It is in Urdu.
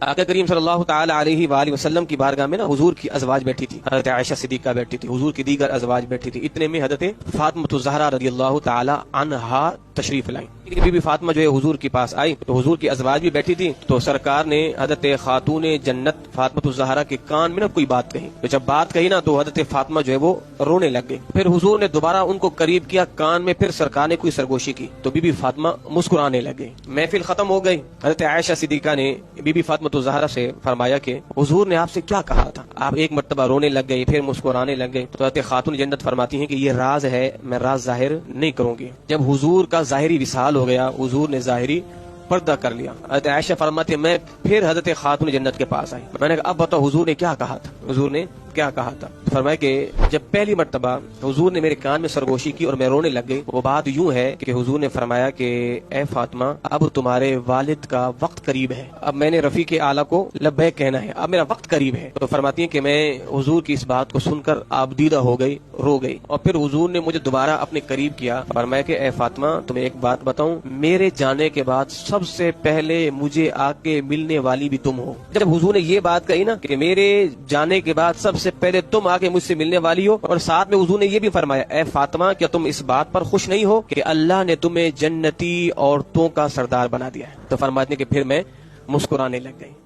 آقا کریم صلی اللہ تعالی علیہ وآلہ وسلم کی بارگاہ میں نا حضور کی ازواج بیٹھی تھی، حضرت عائشہ صدیقہ بیٹھی تھی، حضور کی دیگر ازواج بیٹھی تھی، اتنے میں حضرت فاطمہ الزہرا رضی اللہ تعالی عنہا تشریف لائیں۔ بی بی فاطمہ جو ہے حضور کے پاس آئی تو حضور کی ازواج بھی بیٹھی تھی، تو سرکار نے حضرت خاتون جنت فاطمہ الزہرا کے کان میں نا کوئی بات کہی، تو جب بات کہی نا تو حضرت فاطمہ جو ہے وہ رونے لگ گئی۔ پھر حضور نے دوبارہ ان کو قریب کیا کان میں، پھر سرکار نے کوئی سرگوشی کی تو بی بی فاطمہ مسکرانے لگ گئی۔ محفل ختم ہو گئی۔ حضرت عائشہ صدیقہ نے بی بی فاطمہ الزہرا سے فرمایا کہ حضور نے آپ سے کیا کہا تھا، آپ ایک مرتبہ رونے لگ گئی پھر مسکرانے لگ گئے۔ تو حضرت خاتون جنت فرماتی ہیں کہ یہ راز ہے، میں راز ظاہر نہیں کروں گی۔ جب حضور کا ظاہری وصال ہو گیا، حضور نے ظاہری پردہ کر لیا، حضرت عائشہ فرماتے ہیں میں پھر حضرت خاتون جنت کے پاس آئی، میں نے کہا اب بتاؤ حضور نے کیا کہا تھا، حضور نے کیا کہا تھا؟ فرمایا کہ جب پہلی مرتبہ حضور نے میرے کان میں سرگوشی کی اور میں رونے لگ گئی، وہ بات یوں ہے کہ حضور نے فرمایا کہ اے فاطمہ اب تمہارے والد کا وقت قریب ہے، اب میں نے رفیق اعلیٰ کو لبیک کہنا ہے، اب میرا وقت قریب ہے۔ تو فرماتی ہیں کہ میں حضور کی اس بات کو سن کر آبدیدہ ہو گئی، رو گئی، اور پھر حضور نے مجھے دوبارہ اپنے قریب کیا، فرمایا کہ اے فاطمہ تمہیں ایک بات بتاؤں، میرے جانے کے بعد سب سے پہلے مجھے آ کے ملنے والی بھی تم ہو۔ جب حضور نے یہ بات کہی نا کہ میرے جانے کے بعد سب سے پہلے تم آ کے مجھ سے ملنے والی ہو، اور ساتھ میں حضور نے یہ بھی فرمایا اے فاطمہ کیا تم اس بات پر خوش نہیں ہو کہ اللہ نے تمہیں جنتی عورتوں کا سردار بنا دیا ہے، تو فرماتے ہیں کہ پھر میں مسکرانے لگ گئی۔